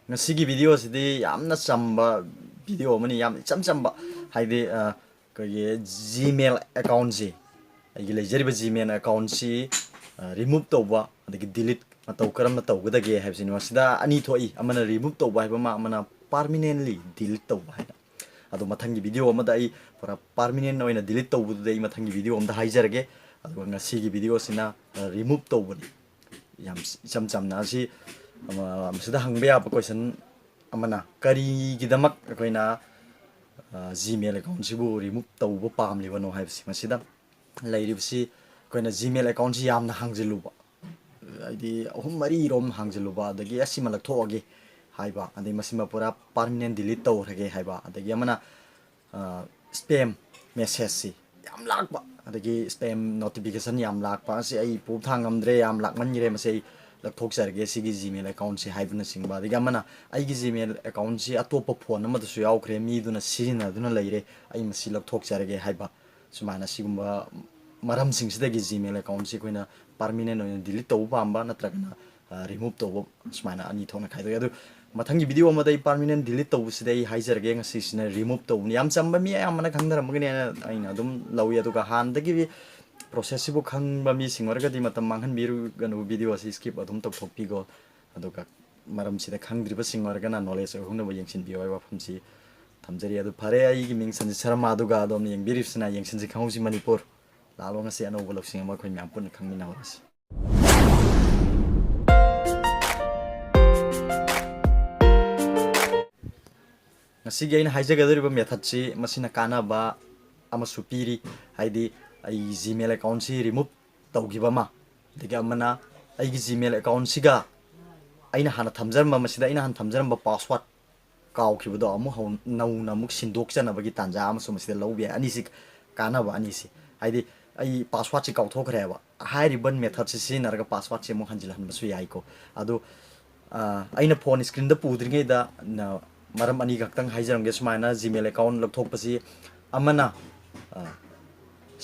ngasi video sidi yamna chamba video mani yam chamba haide ko ye gmail account si ai le jeriba gmail account si remove tawba adagi delete mataw karam na tawgada ge habsini wasida ani thoi amana remove tawba haiba ma amana permanently delete tawba haida ado mathangi video amada ai pura permanent oina delete tawbudu dai mathangi video amda haijarage ado ngasi gi video sina remove tawbani yam chamna si masida hangbe ya question amana kari gidamak koina gmail account sibu remove tawba pam libano haibsi masida lairibsi koina gmail account si yamna hangjiluba aidi ahum mari rom hangjiluba adagi asima lakthogage haiba adai masima pura permanent delete tawrage haiba adagi amana spam message si yam lakba adagi spam notification yam lakpa si ai pu thangamdre yam lakmanire masai lakthok sarge sigi gmail account si haibna singba adagi amana ai gi gmail account si atopa phone amada su yaukre mi duna sirina duna leire ai masi lakthok sarge haiba sumana sigumba maram singsidagi gmail account si koina permanent oina delete tawba pamba natragana remove tawba sumana ani thona khaido adu mathangi video amada permanent delete tawbsida ai haijarge ngasi sina remove tawni yam chamba mi amana khangdara magani aina adum lawi aduga handagi process sibu khangba mi singwarga di matam manghan biru ganu video asi skip adum tok thokpigo aduga maram sida khangdriba singwarga na knowledge hungna ba yengsin biyo ai wafumsi thamjari adu phare ai gi ming sanji sarma aduga adom yeng birifsina yengsin ji khausi manipur lalo ngasi ano bolok sing ma khoi myam pun khangmina horas ngasi gi aina haijaga doriba method si masina kana ba ama supiri haidi ai gmail account si remove tawgiba ma dega amana ai gi gmail account siga aina hana thamjarma masida aina han thamjarma password kaw khibudo amu hon nauna muk sindok chana bagi tanja am so masida lawbi ani si kana ba ani si haidi ai password si kaw thokre ba hai ribbon method si narga password si mo hanjil han basu yai ko adu aina phone screen da pudringe da maram ani gaktang haijaramge sumaina gmail account lokthok pasi amana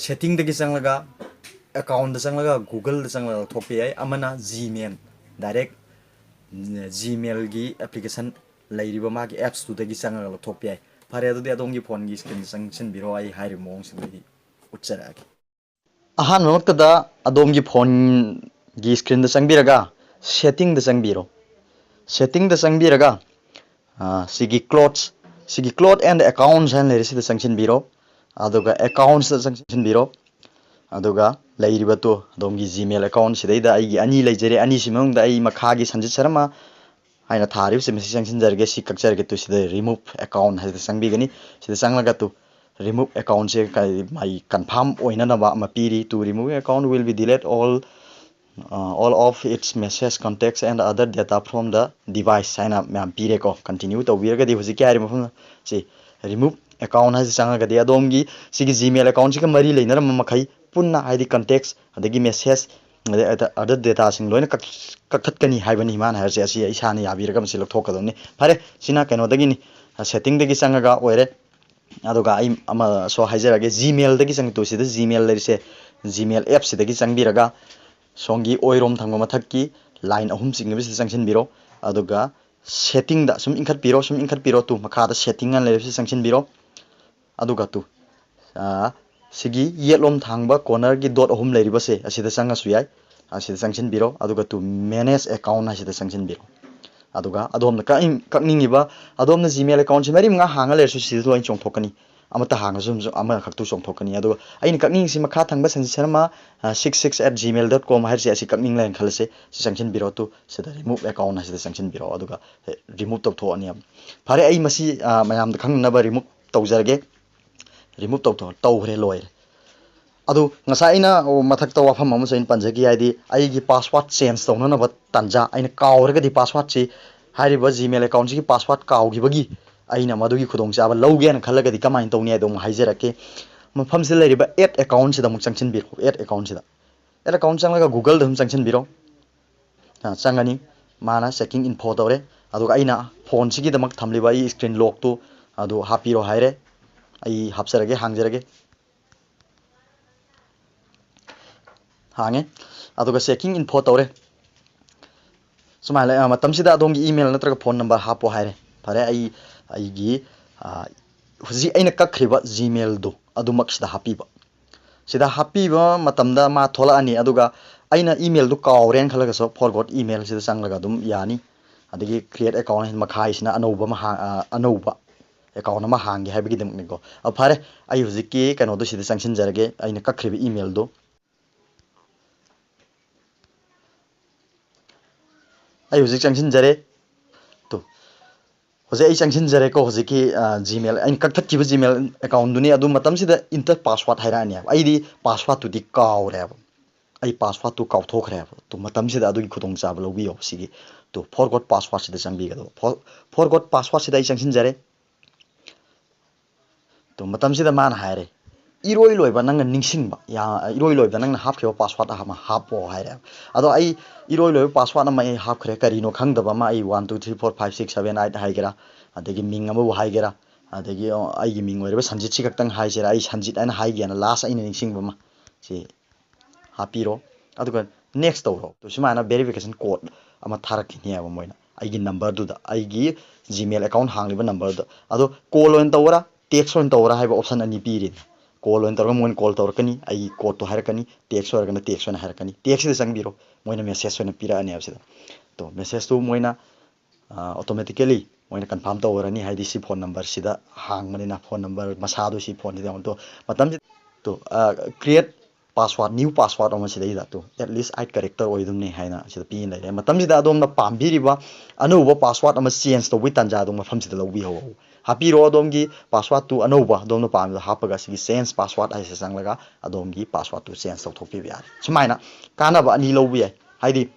setting dagi changlaga account da changlaga google da changlaga thokpe ai amana gmail direct gmail gi application lairiba ma gi apps tu dagi changlaga lokthokpe ai phare adu de adongi phone gi screen sanction biro ai hairi mong singdi uchara gi ahan makta da adongi phone gi screen da changbiraga setting da changbiro setting da changbiraga sigi cloth and accounts and lerisi da sanction biro aduga accounts da sanction biro aduga lairiba to domgi gmail account sidaida aigi ani leijere ani simong da ai makhagi sanjit sarama aina tharib se message sanction jarge si kakjarge to sida remove account ha da sangbi gani sida sanglaga to remove account se kai mai confirm oina na ba ma piri to remove account will be delete all of its message contacts and other data from the device aina mam pire ko continue to wirga di hoji kyari mafung si remove account has changa ga adomgi sigi gmail account sigi mari leiner makai punna haidi contacts adagi message other data sing loina kakhat kani haibani man ha se asi isani yabirga masi lok thokadoni phare sina keno dagi ni setting dagi changa ga oire aduga ai ama so haijarage gmail dagi chang to sida gmail lerise gmail app sidagi changbiraga songi oirom thangma mathakki line ahum singbi sida changsin biro aduga setting da sum inkhat piro tu makha da setting an lerise changsin biro aduga tu sigi yelom thangba corner gi dot ahum leiriba se asida changa suyai asida changsin biro aduga tu manage account asida changsin biro aduga adom ka kakningi ba adom na gmail account si mari nga hanga lersu sidu ain chongthokani amata hanga zum ama khaktu chongthokani aduga ain kakning si makha thangba sanji sharma 66@gmail.com hairse asi kakning line khalse si changsin biro tu sida remove account asida changsin biro aduga remove tok tho ani phare ai masi mayam da khang na ba remove tawjarge remove tawhre loir adu ngasa ina mathak taw wafam am sain panjagi aidi aigi password change tawna na ba tanja aina kawrga di password si hari ba gmail account si password kawgi bagi aina madugi khudong cha ba loge na khalaga di kamain tawni adom haijarake mafam se leri ba add account si da muk changchin biro add account si da add account changlaga google da changchin biro changani mana checking info tawre adu aina phone si gi da mak thamli ba I screen lock tu adu hapiro haire ai hapsarage hangjarage hange aduga checking info tawre सुमाय ले मतम सिदा अदोम की email नत्रग phone number हापो हायरे फरे आई गी हुजी अइना कखरिबा Gmail दो अदुमक सिदा हापीबा सिदा हापीबा मतमदा मा थोला अनि अदुगा अइना ईमेल दो कावरेन खलगसो फॉरवर्ड ईमेल सिदा संगलगा दुम यानी अदगी क्रिएट अकाउंट मखाइसिना अनौबा मा अनौबा अकाउंट अमा हांगे हाइबगी दमनिको अब फरे आई हुजी की कनो दो सिदा संगसिन जरगे अइना कखरिबा ईमेल दो आई हुजी संगसिन जरे तो होजे आई संगसिन जरे को होजे की जीमेल आई कक्थत की जीमेल अकाउंट दुनी अदु मतम सिदा इंटर पासवर्ड हाइरानी आई पासवर्ड तुदी कावरे आई पासवर्ड तो काउथोखरे तो मतम सिदा अदुगी खुदोंग चाब लौबियो सिगी तो फॉरगॉट पासवर्ड सिदा संगबिगदो फॉरगॉट पासवर्ड सिदा आई संगसिन जरे तो मतम सिदा मान हायरे इरोई लोइबा नंग निंगसिंगबा या इरोई लोइबा नंग हाफखेबा पासवर्ड अमा हापो हायरे अदो आई इरोई लोइबा पासवर्ड अमा आई हाफखरे करिनो खंगदबा मा आई 1 2 3 4 5 6 7 8 हाइगेरा अदगी मिंग अमा हाइगेरा अदगी आई मिंग ओइबा संजित सि खक्तंग हाइसेरा आई संजित आइना हाइगेना लास्ट आइना निंगसिंगबा मा से हापीरो अदुगा नेक्स्ट तौरो तो सुमाना वेरिफिकेशन कोड अमा थारकिनियाबा मोइना आइगी नंबर दुदा आइगी जीमेल अकाउंट हांगलिबा नंबर दो अदो कॉल ऑन तौरा टेक्स्ट ऑन तौरा हाइबा ऑप्शन अनि पीरि कॉल ऑन तौरा मोइन कॉल तौरकनी आई कोड तो हारकनी टेक्स्ट ऑरगना टेक्स्ट ऑन हारकनी टेक्स्ट से संगबिरो मोइना मेसेज ऑन पीरानी आबसिदा तो मेसेज तो मोइना ऑटोमेटिकली मोइना कंफर्म तौरनी हाइदि सी फोन नंबर सिदा हांगमनिना फोन नंबर मसादो सी फोन दिदा तो मतम तो क्रिएट पासवर्ड न्यू पासवर्ड अमा सिदा तो एटलीस्ट 8 कैरेक्टर ओइदुमने हाइना सिदा पीन लेरे मतम सिदा अदोमना पामबिरिबा अनौबा पासवर्ड अमा चेंज तौबि तंजा दो मफम सिदा लौबि हो हापीरो अदोमगी पासवर्ड तु अनौबा अदोमना पामदा हापगा सिगी चेंज पासवर्ड हाइसे संगलगा अदोमगी पासवर्ड तु चेंज तौथोपि यार सुमाइना कानाबा अनि लौबि याय हाइदि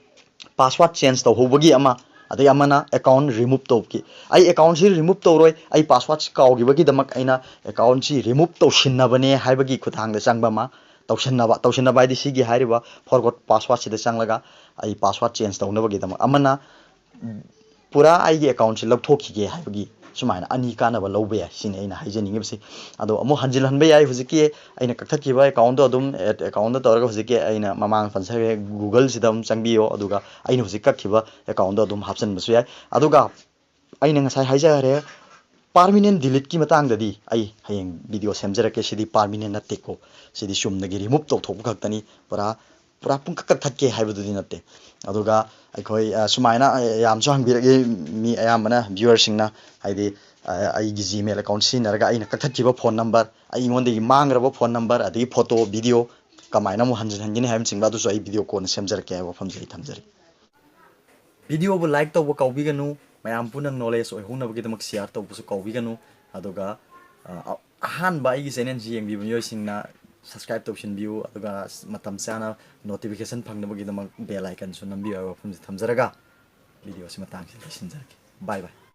पासवर्ड चेंज तौहोबगी अमा अदे अमना अकाउंट रिमूव तौकी आई अकाउंट से रिमूव तौरोय आई पासवर्ड काउगिबगी दमक अइना अकाउंट से रिमूव तौसिन्नबने हाइबगी खुथांगदा चंगबमा तौसिन्नबा हाइदि सिगी हाइरिबा फॉरगॉट पासवर्ड सिदा चंगलगा आई पासवर्ड चेंज तौनबगी दमक अमना पूरा आईगी अकाउंट से लौथोखिगे हाइबगी सुमाइना अनि कानबा लौबे याय सिने अइना हाइजनिंगिबसि अदो अमु हंजिलहनबे याय हुजिकी अइना कक्थकिबा अकाउंट अदुम अकाउंट तौरगा हुजिकी अइना ममांग फनसरे गूगल सिदम चंगबियो अदुगा अइना हुजिक कक्खिबा अकाउंट अदुम हापचनबसु याय अदुगा अइना ngasai हाइजारे परमानेंट डिलीट की मतंगददी आई हयेंग वीडियो सेमजरके सिदी परमानेंट नतेको सिदी सुमनगी रिमूव तौथोक खक्तनी पूरा पूरा पुंक कक्थके हाइबदुदी नते अदुगा अखोय सुमाइना यामसु हंगबिरगे मी अयामना व्यूअर सिंगना हाइदि आईगी जीमेल अकाउंट सिनरगा अइना कक्थकिबा फोन नंबर आई मोंदगी मांगरबा फोन नंबर अदगी फोटो वीडियो कमाइना मु हंजन हंगिने हाइम सिंगबा दुसु आई वीडियो कोन सेमजरके हाइबा फमजरी थमजरी वीडियो बु लाइक तौबा काउबिगनु मैम पुनः नॉलेज होनबगीदमक शेयर तौबसु काउबिगनु अदुगा अहानबा आइगी चैनल जी यंगबिबु मियोइसिंगना सब्सक्राइब तौसिनबियु अदुगा मतम चाना नोटिफिकेशन फंगनबगीदमक बेल आइकन सु नंबियो फमजि थमजरगा वीडियो से मतंग से लिसनजरके बाय बाय